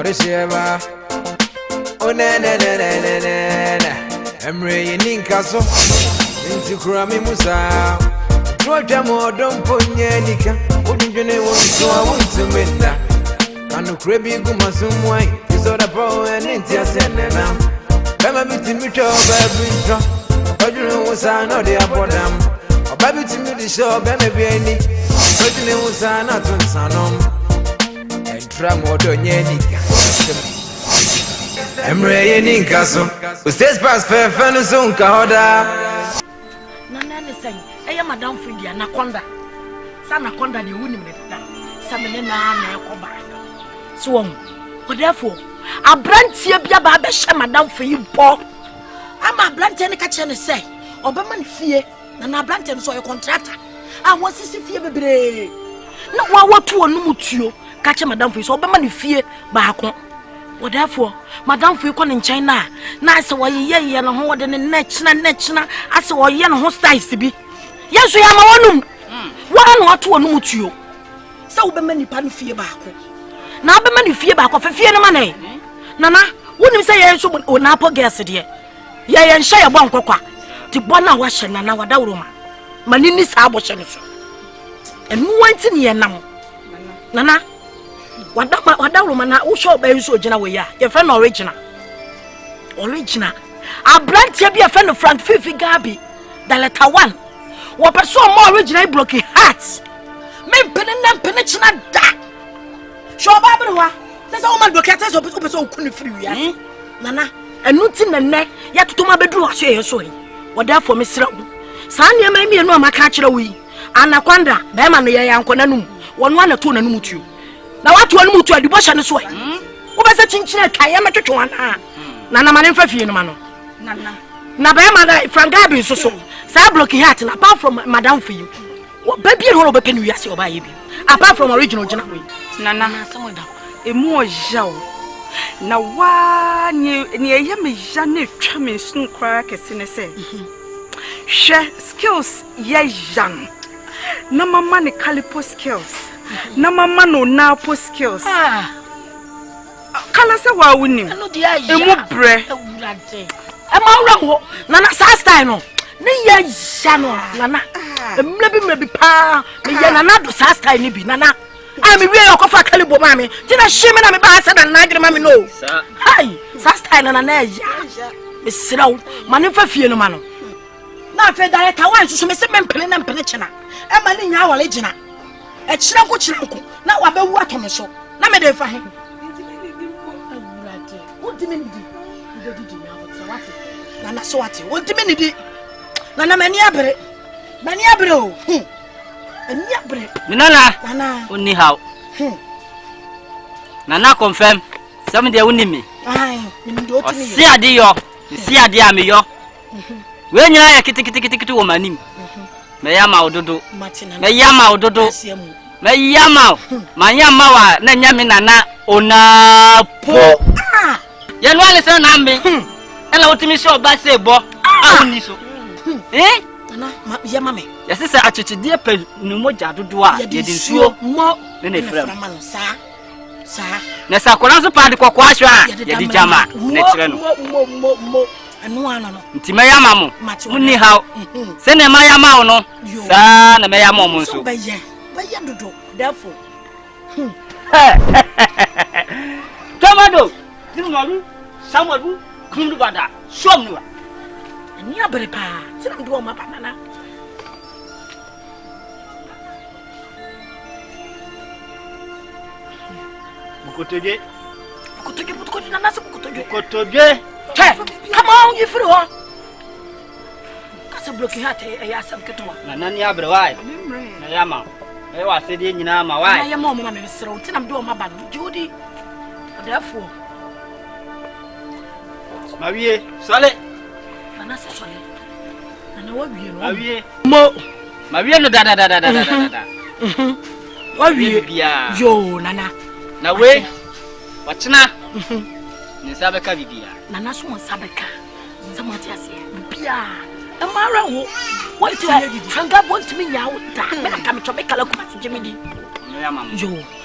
Orisheba. Oh na na na na na na. Emre NKASO. Inti kurami musa. Troja mo don ponye nika. Odinjene wonso awonto menda. Anu krebi gumasumwai. Isoda po enti asenena. Bema biti mitwa baby ntro. Odinu musa no de abodam. Obabi timi di show bema bi ani. Odinu musa na tunsanom. Entra modo nyenika. Emre NKASO. Ustes pass fe no so nka hoda. Nana ne say, eya madam Fridi anaconda. Sa anaconda de wuni me da. Sa me ne na ekoba. So won. Therefore, abrantie bia ba be hye madam Fridi bo. Ama abrantie ne ka che ne say, obema ne fie. Na abrantie no so ye contractor. A wosisi fie bebre. Na wa watu onum tuo. Ka che madam Fridi so obema ne fie ba akon. Therefore, madam Fridi ko ne nchen na ase wo ye na ho wode ne nechina ase wo ye no ho style sibi. Yesu ya ma wonum. Wa no watu onum tuo. Sa obema nipa no fie ba akon. Na obema ne fie ba akon fa fie no ma ne. Nana, wonim say ye so na apo gas de. Ye nhye ye bo nkokwa. Ti bo na wa hye nana wada woroma. Manini sa abo hye no so. Enu wanti ne ye nam. Nana wada woroma na wo show ba yuso gina we ya. Ye fa na original. Abrantie bi ye fa no Frank Fifi Gabi. Da letter 1. Wo person mo original broken heart. Me pene china da. Show ba wa. Say woman broken heart so person kunu free wi ase. Nana, enu ti nenne ya tutuma bedru aso ye so yi. Wo therefore me sira wo. Sa ne ma mi enu amaka kire wo yi. Anaconda, be ma no ye yankonanum. Wono ana to nanum tuo. Na watu anum tuo adibosha ne so yi. Wo be se chinchina twaye metwetwe wana. Nana mane mfa fie no ma no. Nana. Na be ma da Frank Gabi so so. Sa broken heart na apart from madam for you. Baby no be penu wiase oba ye bi. Apart from original gina we. Nana someone da. Emu ojaw. Na wa ni ye me ja na twa me sun kwara kese ne se. Hwe skills ye young. Na mama ne calipo skills. Na mama no napo skills. Kala se wa wunim. Emu bre. Ema wura ho. Nana sa style no. Ne ye ja no. Nana. Mlebi pa. Me ye nana do sa style ni bi. Nana. I me we okofa calipo mami. Ti na shime na me ba sa na agre mami no. Hai. Sa style na na ya. Me siraw. Mane fa fie no ma no. Na fe director wan so me se me mpene na mpene chena. E ma ni nya wale gina. E chira nko na wa be wu atome so. Na me de fa he. Nana so what? Won't me nidi. Nana mani abre o. Ani abre. Nana. Nana. Uni how? Nana confirm. Some dey uni me. Ai, me ndo timi. Si ade yo. Si ade am yo. We nyina ya kiti wo manim. Me yama ododo. Me yama ododo. Me yama. Manyama wa na nyame nana ona po. Ye no ale se na me. Ela wotimi se oba se bo. Awuni so. Nana, ye mame. Ya se achichide pe no moja dodo a ye di nsuo mo ne frem. Sa. Na sakora so pa de kokko ahwe a ye di jama ne kire no. Mo. Anu ano no. Nti me yama mo. Munni haw. Se ne ma yama wo no. Sa na me yama mo nso. Ba ye dodo. Therefore. Tomado. Tinumaru. Samadu. Kundu bada. Somnuwa. Ani abere pa. Tina mdu o mapa nana. Bukotoge nana se bukotoge. Bukotoge. Hey, come on, you free ho. Kasa broken heart e asam ketwa. Nana ni abere wai. Na yama. E wa se de nyina ma wai. Na yama o mama me sere. Tina mdu o mapa no. Judi. Therefore. Mawie, sole. Nana se sole. Nana wa wie no. Mawie. Mo. Mawie no da. Wa wie bia. Yo, nana. Na we. Wachina. Ni sabeka bibia. Nana so sabeka. Nzama ti ase. Bibia. Amara wo. What you Franga want me nya wo da. Me aka me chobe kala kuma ti jemedi. No ya mama. Yo.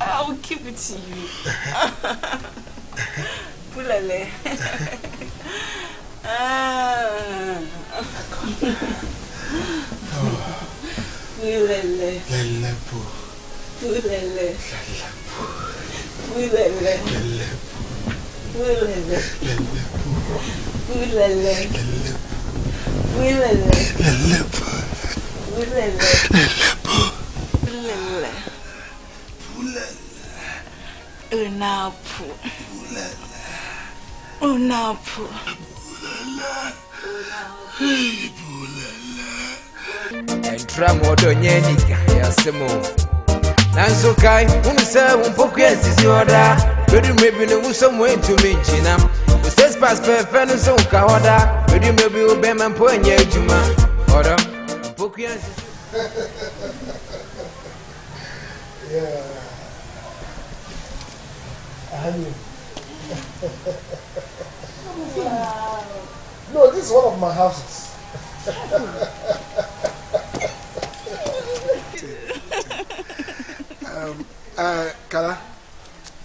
I will give it to you. Pulale. Pulale. Lelepo. Pulale. Lelepo. Pulale. Lelepo. Pulale. Lelepo. Pulale. Lelepo. Pulale. Unapu. Unapu. Entramodo nyenika yasemo Nanso kai unse umpoku yasisi oda Bedi mebi ne wuso mwentu minchina Uses pass pefe nuso uka oda Bedi mebi ubema mpo enye ejuma Oda umpoku yasisi Yeah. No, this is one of my houses. Kala,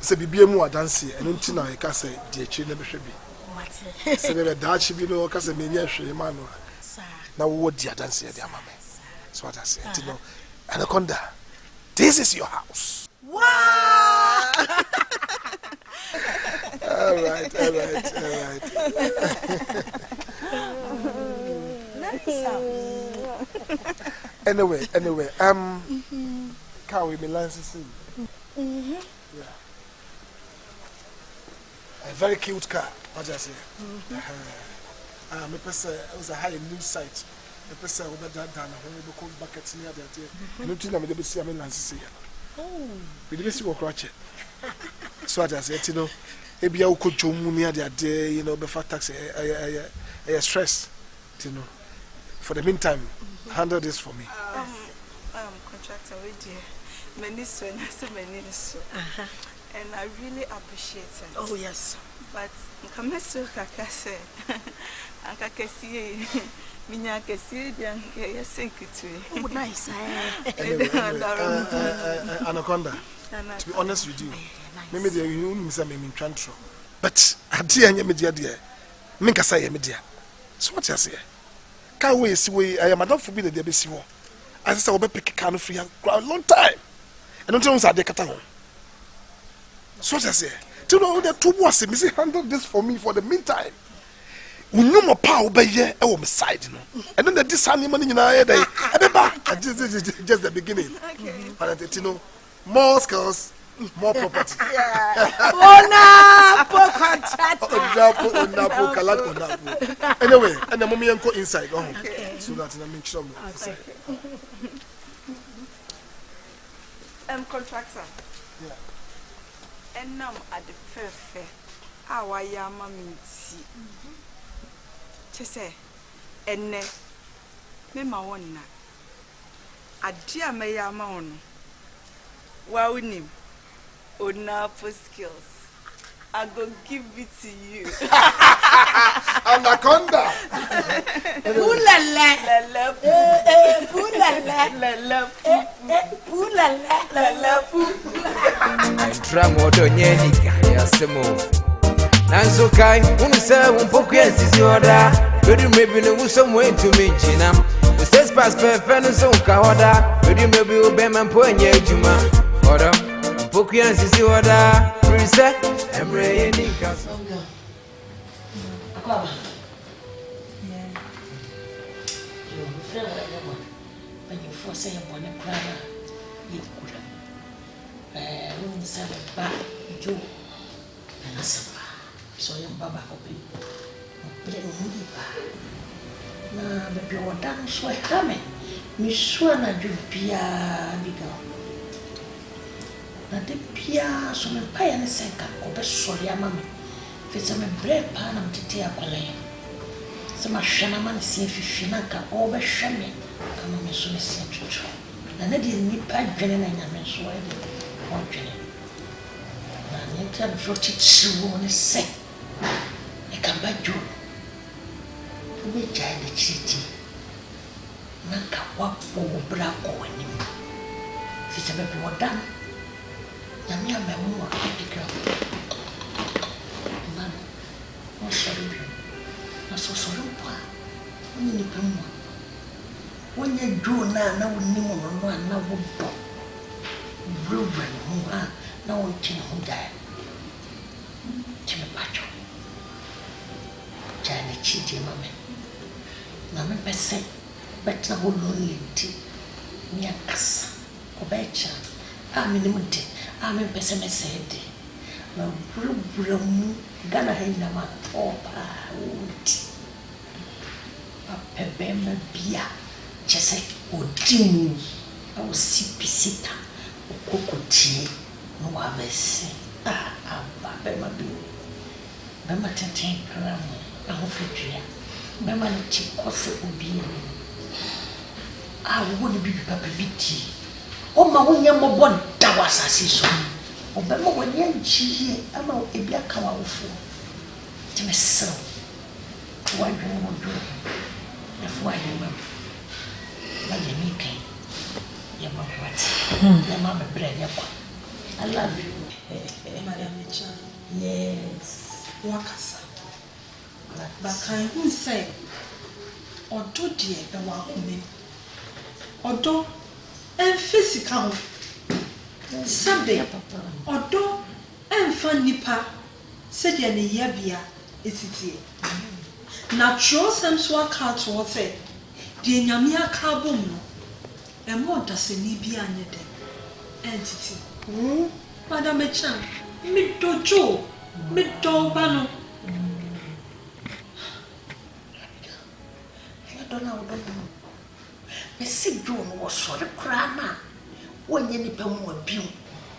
se bibi emu adansi, enu nti na eka se die chi na behwe bi. Mate. Se be da chi bi no ka se menye hwe ma no. Na wo di adansi e di amame. So what I say, you know, Anaconda, this is your house. Wow! All right. Anyway, can we see? Yeah. A very cute car, what I say. It was a high news site. The person over there done when we go buckets near that. Nothing I'm going to see. I'm in Lancy. We didn't see what crutch. So I said, you know, maybe I could join near that day, you know, before taxi, I stress, you know. For the meantime, handle this for me. Contractor with you. Many so, and I really appreciate it. Oh, yes. But come so Kakase, and Kakasi, Minya Kasi, yes, thank you to you. Oh, nice. Anaconda, to be honest with you, maybe the union is a meme transfer. But I dear media, dear, Minkasa media. So what you say? Can't wait, see, I am not forbidden the BC war. I said, I'll be picking can free a long time. And don't tell me that so what I say? Do you know the two was Missy handle this for me for the meantime? We know my power by here on my side, you know. And then the this honeymoon in our head, just the beginning. Okay. And you know, more skills, more property. Anyway, and the mommy go inside, so that I make sure. Contractor. Yeah. And now at the fair, our yama means to say, and ne, Mema one na. A dear may yama on. Wow, him, Onapo skills. I go give it to you. Anaconda. Entramodo nyenika yasemo Nanso kai unse umpoku yasisi oda Bedi mebi ne wuso mwentu minchina Uses pass pefe nuso uka oda Bedi mebi ubema mpo enye ejuma Oda umpoku yasisi oda Prise emre YENDI. Akwaba. Yeah. Yo, feel like that one. When you force your bonnet crana, you could. When you say back, you and I said, so young Baba copy. Play woody bar. Now, the pure dance so hammy. Miss Swana do pia bigger. Na de pia so me pa ya ne senka obesori ama me fese me bre pa na mtete akwale se ma hwe na ma ne se fifi na ka obehwe me kama me so ne se tutu na ne de ni pa dwene na nyame so wa de odwene na ne ta so titsi wo ne se e ka ba jo obi jai de chiti na ka wa po bra ko wani fese me bi odan Yami amemwa bigger. Man, no sorry. No so sorry. When you come, when you do now, no one, no one. Ruben, who are no one who died. Chimapacho. Jani Chidi, mamma. Mamma Bessie, but no lonely tea. Near Cassa, Obecha. I'm in the mood. I'm in Bessie. No Brum, Ghanaian Opa, wood. A pebble beer, just or Jimmy. I was sippisita. Cocotti, no abesse. Bema be. Bema tate cram, a hofetria. Bema tea coffee would be. I would be papa bitty. Oh, my one young one, that was as his son. Oh, Bema when young she, I'm out a black cow for. To myself. Why do you want to do? If why you remember. Like the meeting. Your mama, what? Your mama, bread, your pot. I love you. Madam Chan. Yes. Wakasa. But I say, or do dear the Wakumin. Or do and physical. Sunday, or do and fun nipper, said Yanni Yabia, is it here? Natural some swag out to what say, the Yamia carbon. And what does a Libya entity? Madam Chan, mid dojo, mid bano. I don't know. The sick John was sort of crana when you nip and more beam.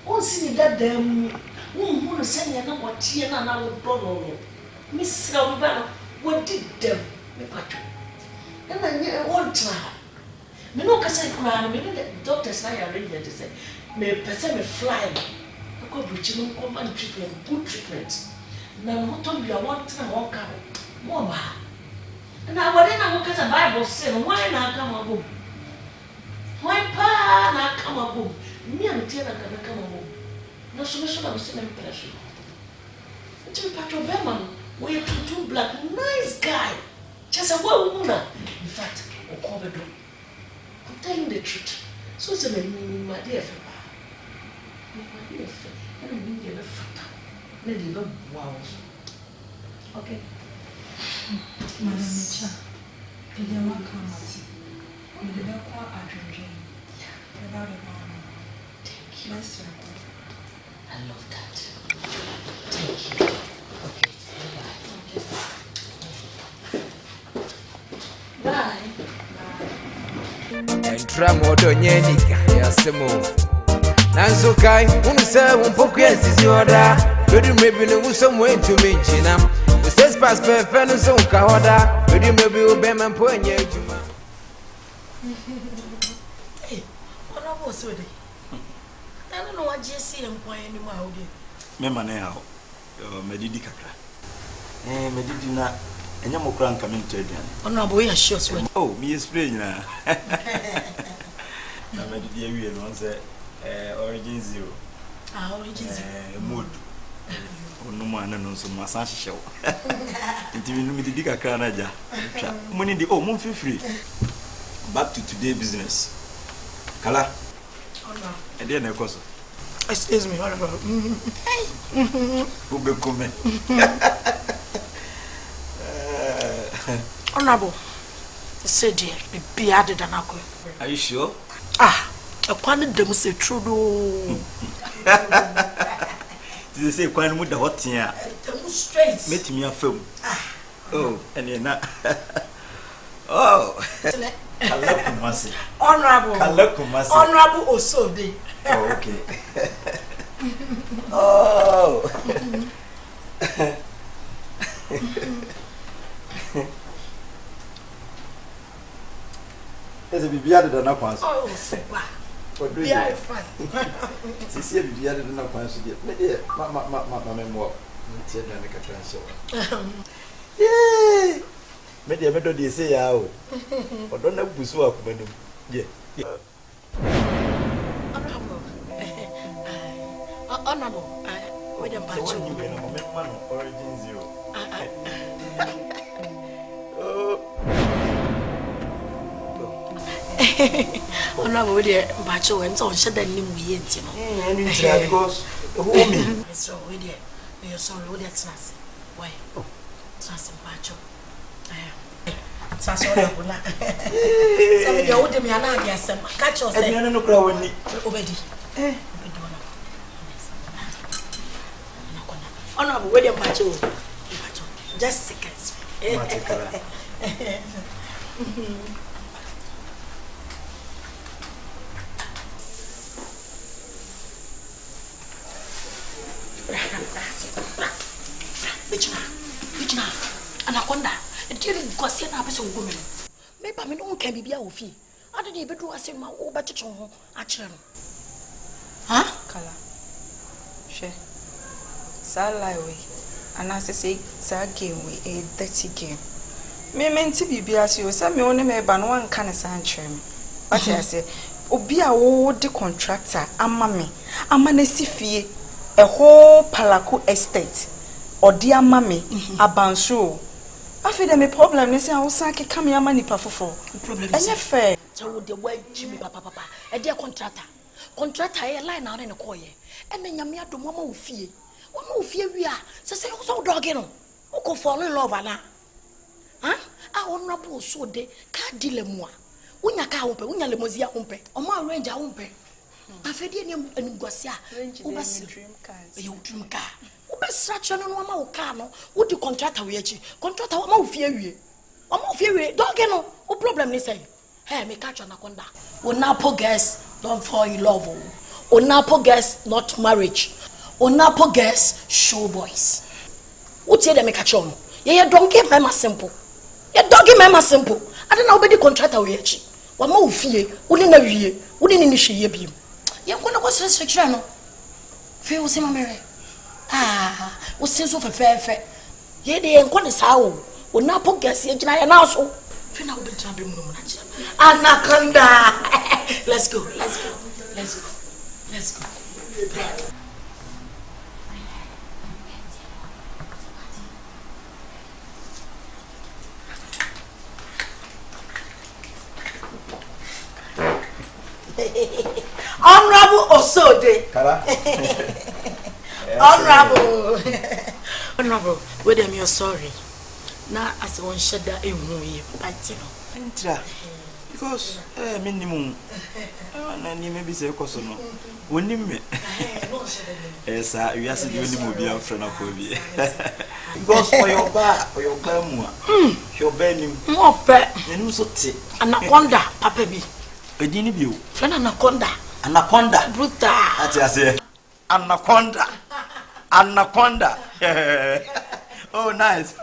One see that them won't send you no tea and I would borrow. Miss Rambana, what did them? And I won't try. Me no kasa kura me no doctors na ya ready to say me person me fly I go bridge no come and treatment good treatment na mo to bia want na wo ka mo ba na wode na wo kasa Bible say why na aka ma bo why pa na aka ma bo me am tie na aka ma bo no so me so na say me pressure it's me patro be man we too black nice guy just a woman in fact o ko be do I'm telling the truth. So it's a my dear friend. My dear friend. I don't mean you're a fat. Maybe you wow. Okay. Madam Chan, did you want to come at it? You did not call a dream. Without a man. Thank you. Yes, sir. I love that. Thank you. Okay. Bye. Bye. Entramodo nyenika yasemo Nansukai unse umpoku yesisi oda Bedi mebi ne uso mwentu minchina Uses pas pefe nuso unkahoda Bedi mebi ubema mponye juma Hey, what was it? I don't know what JC and point anymore. Mema na ya medidi kakra. Medidi na enya mokra nka me ntedian. Ono abo ya short way. Oh, me spray nyina. Na medidi awie no nse origin zero. Ah, origin zero. Mood. Ono ma na no so ma san hyehyɛ wo. Nti me medidi kakra na ja. Twa. Money di oh, mon free. Back to today business. Kala. Ono. E dey na ekoso. Excuse me, what about? Ube come. Honorable, say dear, be added than I could. Are you sure? Ah, a quantity them say true. Did they say quite with the hot here? Straight. Met me a film. Oh, and you're not. Oh, Honorable also did. Oh, okay. Oh. Is it be added than a pass? Oh, what do you find? See, be added than a pass to get. Mamma, more. Yay! Maybe I better say out. But don't have to swap when you. Yeah. Honorable, with a bunch of origin zero. Honorable, with a bunch of and on said that you Because who so with you, you're so low that's nothing. Why? Something bunch of. Sasso, some you owed me an idea, some catch yourself. I don't know already. Honorable, with a bunch of just seconds. Bichna, Anaconda, and during Gossian Abyss woman. Maybe I mean, can be a fee. I don't even do a same old batch on actually. Huh? Color. She. Salary. And as I say, that game we a dirty game. Me meant to be as you said, me only made ban one can answer me. But I say, Obia old the contractor, and mammy, a manesifi, a whole Palaku estate, or dear mammy, a bansho. I feel them a problem, they say, I was like, come here, money for problem. And you're fair. So the way Jimmy Papa, a dear contractor. Contractor, a line out in a coy, and then Yamia to Mamma Fee. What more fear we are? So say, so dog, you know, who could fall in love, Anna? Huh? Our honorable so de can't deal more. When you can't open, when you're Lemozia umpe, or more ranger umpe. I fed him and Gosia, who was dream cars, you dream car. Who best such an normal car? Would you contract a witchy? Contract our more fear we. Or more fear we, dog, you know, what problem is saying? Hey, me catch anaconda. When now poor guests don't fall in love. Or now poor guests not marriage. Onapo girls, show boys. What say they make a chum? Yeah, don't give them a simple. Yeah, don't give them a simple. I don't know about the contract away. One more fear, wouldn't a year, wouldn't initiate him. You're going to go to the section. Feel him, Mary. Ah, what's sense of a fair? Yeah, they ain't going to sow. Onapo girls, and I also. Feel out the champion. Anaconda. Let's go. Honorable Osode. Honorable, wait a minute, you're sorry. Now, as one shed that in me, Enter. Because, minimum. And you may be say, Cosono. When you met. Yes, you asked you to be a friend of you. Because for your bar or your clamor, your benim more pet and also tea. Anaconda, Papa B. A dinner view. Friend Anaconda. Anaconda. Bruta. As I say. Anaconda. Oh, nice.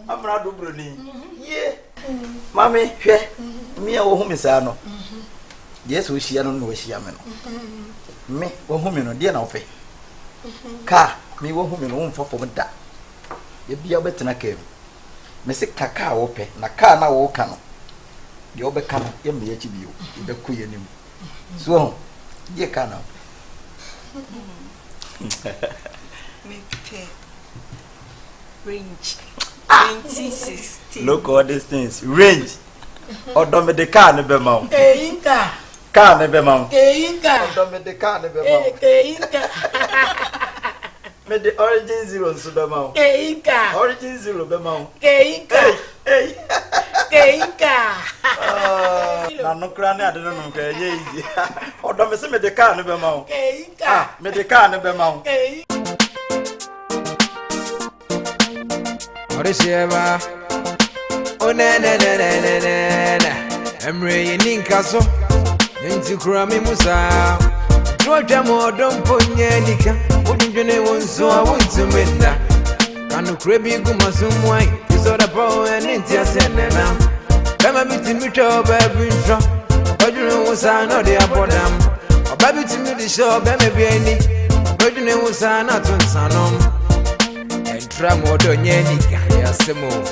I'm not doing. Yeah. Mammy, me or whom is Ano. Yes, we see no wish yaman. Me or whom in a dear of it. Car, me or whom in a room for that. You be a better than I came. Missy Cacao open, Naka now walk canoe. You become MBHB, the queen. So, dear Cano. Range 2016. Look all these things. Range. Or don't be the car never mount. Car never mount. Don't be the car never mount. Made the origin zero to the mount. Origin zero the mount. Hey. No cranny, I don't know. Easy. Or don't be the car never mount. Made the car never mount. Orisheva, oh na. EMMR3 NKASO, into Krami Musa. Georgia more don't put Yenika. Wouldn't you know so I want to mend that? Can you crave you go some wine? You saw the power and India send them out. Come a bit in me to baby drop. But you know what's I know they are for them. A baby to me the show, baby be any. But you know what's I not on Sanom. Tramodo Yenika, yes, move.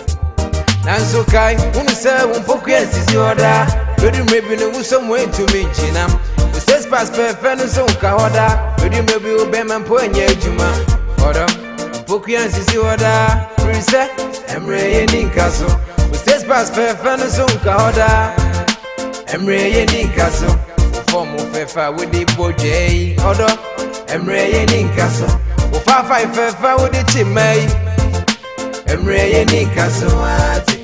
Nanso Kai, Unsa, Unpokias is your da. Ready maybe no some way to me Chinam. The says pass perfect so kahoda. Ready maybe Obama Ponya Juma. Order Pokian Sisi Oda. Reset Emre NKASO. The says pass perfect so kahoda. Emre NKASO. Form of Fefa with the Bojay. Order Emre NKASO. Ufa 5 Fefa with the Chimay. Emre NKASO.